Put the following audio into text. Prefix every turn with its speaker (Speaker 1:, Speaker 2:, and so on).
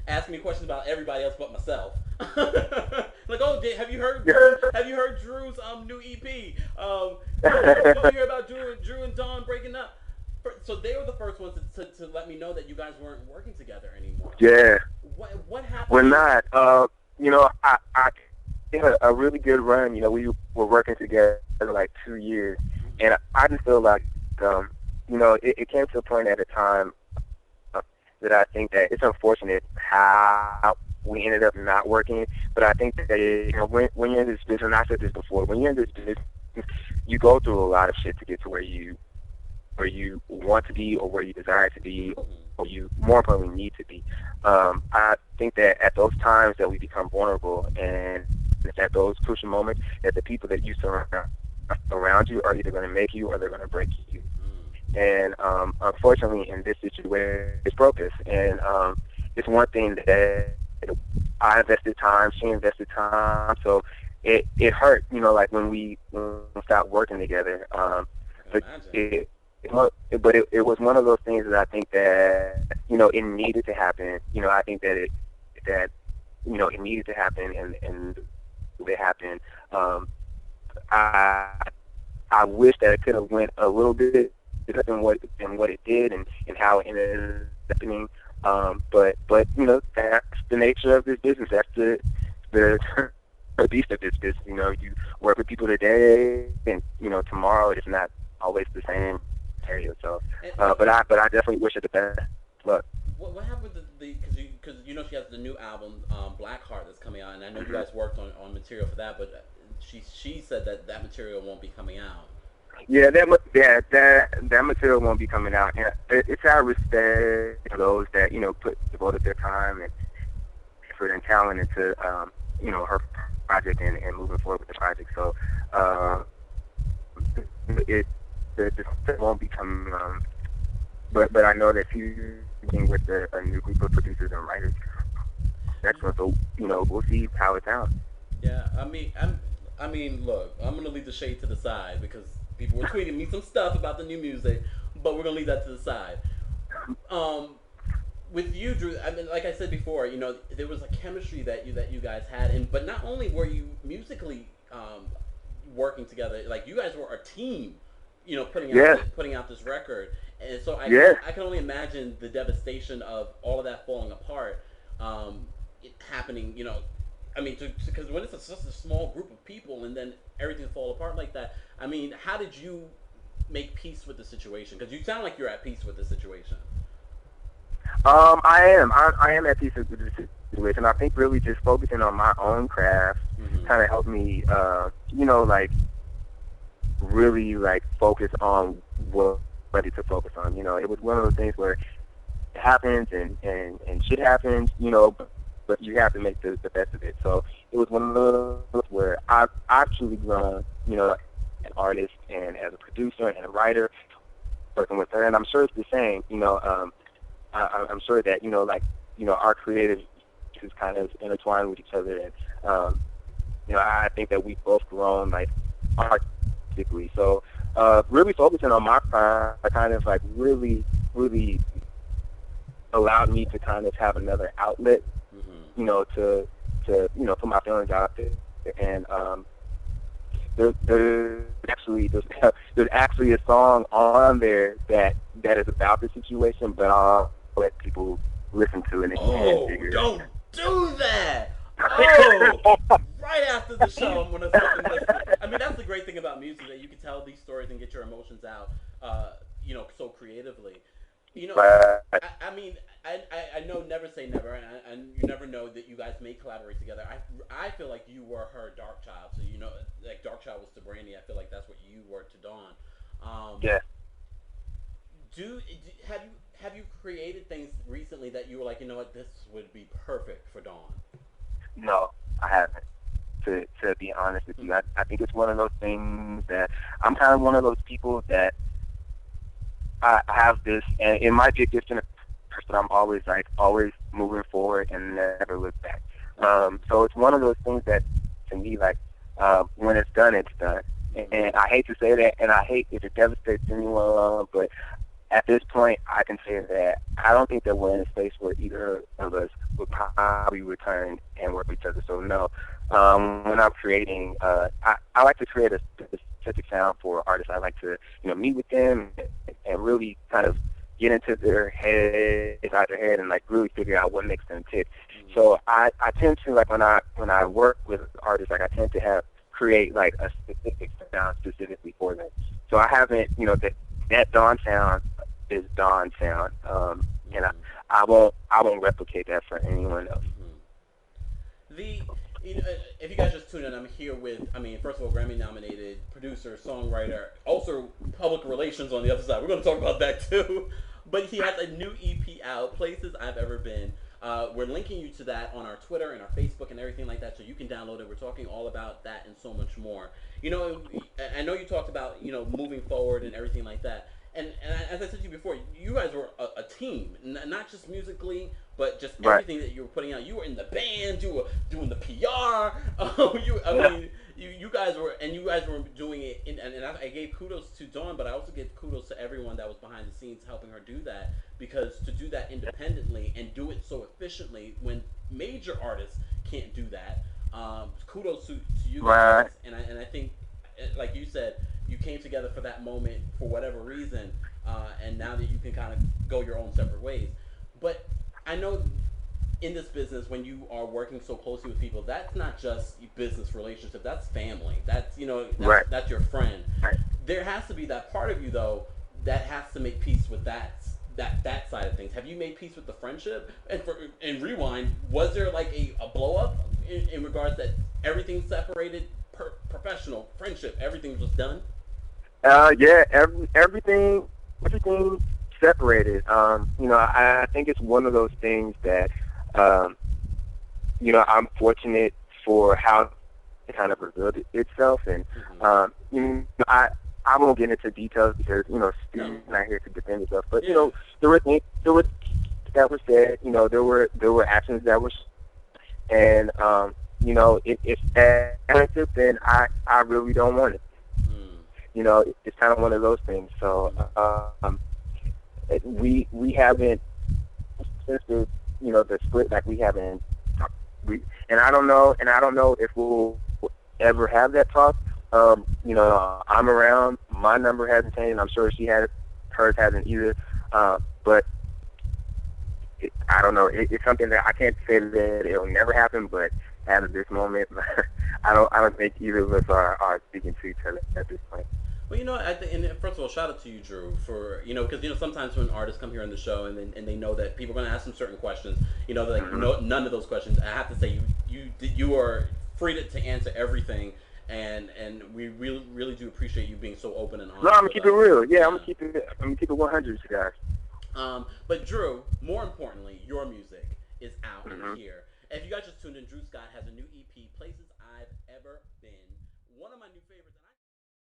Speaker 1: asking me questions about everybody else but myself. Like, oh, have you heard Drew?
Speaker 2: Yeah.
Speaker 1: Have you heard Drew's new EP? You hear about Drew and Dawn breaking up? So they were the first ones to let me know that you guys weren't working together anymore.
Speaker 2: Yeah.
Speaker 1: What happened
Speaker 2: We're
Speaker 1: in?
Speaker 2: not. I had a really good run. We were working together like 2 years, and I just feel like, it came to a point at a time that I think that it's unfortunate how we ended up not working. But I think that when you're in this business, and I said this before, when you're in this business, you go through a lot of shit to get to where you want to be or where you desire to be or you more importantly need to be. I think that at those times that we become vulnerable and it's at those crucial moments that the people that you surround around you are either going to make you or they're going to break you. And unfortunately, in this situation, it's broke us. And it's one thing that I invested time, she invested time, so it hurt. Like when we stopped working together.
Speaker 1: I can
Speaker 2: But
Speaker 1: imagine.
Speaker 2: it was one of those things that I think that it needed to happen. I think that it needed to happen, and it happened. Um, I I wish that it could have went a little bit different than what it did, and how it ended up happening. But that's the nature of this business. That's the the beast of this business. You work with people today, and tomorrow it's not always the same area. So,
Speaker 1: And
Speaker 2: but I definitely wish her the best luck.
Speaker 1: what happened with the because she has the new album Blackheart that's coming out, and I know you
Speaker 2: Hmm.
Speaker 1: guys worked on material for that, but she said that that material won't be coming out.
Speaker 2: Yeah, that material won't be coming out. And it's out of respect for those that put devoted their time and effort and talent into her project, and moving forward with the project. So uh, it the won't be coming. But I know that she's working with a new group of producers and writers. Excellent. So we'll see how it sounds.
Speaker 1: Yeah, I mean, look, I'm gonna leave the shade to the side because people were tweeting me some stuff about the new music, but we're gonna leave that to the side. Um, with you, Drew, I mean, like I said before, there was a chemistry that you guys had, and but not only were you musically working together, like you guys were a team,
Speaker 2: Yeah,
Speaker 1: putting out this record, and so
Speaker 2: yeah,
Speaker 1: I can only imagine the devastation of all of that falling apart, it happening, I mean, because when it's just a small group of people and then everything fall apart like that, I mean, how did you make peace with the situation? Because you sound like you're at peace with the situation.
Speaker 2: I am. I am at peace with the situation. I think really just focusing on my own craft
Speaker 1: Mm-hmm.
Speaker 2: kind of helped me, like really like focus on what I needed to focus on. It was one of those things where it happens and shit happens, but you have to make the best of it. So it was one of those where I've truly grown, an artist and as a producer and a writer working with her, and I'm sure it's the same. I'm sure that our creative is kind of intertwined with each other, and I think that we've both grown like artistically. So really focusing on my craft, I kind of like really allowed me to kind of have another outlet,
Speaker 1: Mm-hmm.
Speaker 2: to put my feelings out there, and there's actually a song on there that is about the situation, but I'll let people listen to it and
Speaker 1: Oh,
Speaker 2: figure
Speaker 1: don't do that.
Speaker 2: it
Speaker 1: Oh,
Speaker 2: out.
Speaker 1: right after the show, I'm gonna fucking listen. I mean, that's the great thing about music that you can tell these stories and get your emotions out, so creatively. You know,
Speaker 2: But
Speaker 1: I mean, I know never say never, and you never know that you guys may collaborate together. I feel like you were her dark child, so like dark child was to Brandy. I feel like that's what you were to Dawn. Um,
Speaker 2: yeah,
Speaker 1: have you created things recently that you were like, you know what, this would be perfect for Dawn?
Speaker 2: no, I haven't. To be honest with you, I think it's one of those things that I'm kind of one of those people that I have this, and it might be a gift in a curse, but I'm always moving forward and never look back. So it's one of those things that, to me, like when it's done, it's done.
Speaker 1: Mm-hmm.
Speaker 2: And I hate to say that, and I hate if it devastates anyone, but at this point, I can say that I don't think that we're in a space where either of us would how we return and work with each other. So no, when I'm creating, I like to create a specific sound for artists. I like to, meet with them and really kind of get into their head, inside their head, and like really figure out what makes them tick. So I tend to, like, when I work with artists, like I tend to create like a specific sound specifically for them. So I haven't, that Dawn sound is Dawn sound, and I won't replicate that for anyone else.
Speaker 1: The if you guys just tune in, I'm here with, first of all, Grammy nominated producer, songwriter, also public relations on the other side. We're going to talk about that too. But he has a new EP out, Places I've Ever Been. We're linking you to that on our Twitter and our Facebook and everything like that, so you can download it. We're talking all about that and so much more. I know you talked about moving forward and everything like that. And as I said to you before, you guys were a team, not just musically, but just
Speaker 2: Right.
Speaker 1: everything that you were putting out. You were in the band, you were doing the PR. You guys were doing it, and I gave kudos to Dawn, but I also gave kudos to everyone that was behind the scenes helping her do that, because to do that independently and do it so efficiently when major artists can't do that, kudos to you
Speaker 2: Right.
Speaker 1: guys, and I think, like you said, you came together for that moment for whatever reason, and now that you can kind of go your own separate ways. But I know in this business, when you are working so closely with people, that's not just a business relationship. That's family. That's
Speaker 2: Right.
Speaker 1: that's your friend.
Speaker 2: Right.
Speaker 1: There has to be that part of you though that has to make peace with that side of things. Have you made peace with the friendship? And rewind, was there like a blow up in regards that everything separated, professional friendship, everything was done?
Speaker 2: Yeah, everything separated. I think it's one of those things that, um, I'm fortunate for how it kind of revealed itself, and I won't get into details because
Speaker 1: No.
Speaker 2: Steve's not here to defend himself. But there were that were said. There were actions that were, and if that friendship, then I really don't want it. It's kind of one of those things. So we haven't, since the split, like we haven't, and I don't know if we'll ever have that talk. I'm around. My number hasn't changed. I'm sure hers hasn't either. But I don't know. It's something that I can't say that it'll never happen, but as of this moment, I don't think either of us are speaking to each other at this point.
Speaker 1: Well, and first of all, shout out to you, Drew, for because sometimes when artists come here on the show and they know that people are going to ask them certain questions, they're like, no, none of those questions. I have to say, you are free to answer everything, and we really do appreciate you being so open and honest.
Speaker 2: No, I'm gonna
Speaker 1: with
Speaker 2: keep it
Speaker 1: us.
Speaker 2: real. Yeah,
Speaker 1: Yeah.
Speaker 2: I'm gonna keep it 100, you guys.
Speaker 1: But Drew, more importantly, your music is out
Speaker 2: Hmm.
Speaker 1: and here. If you guys just tuned in, Drew Scott has a new EP, Places I've Ever Been. One of my new favorites.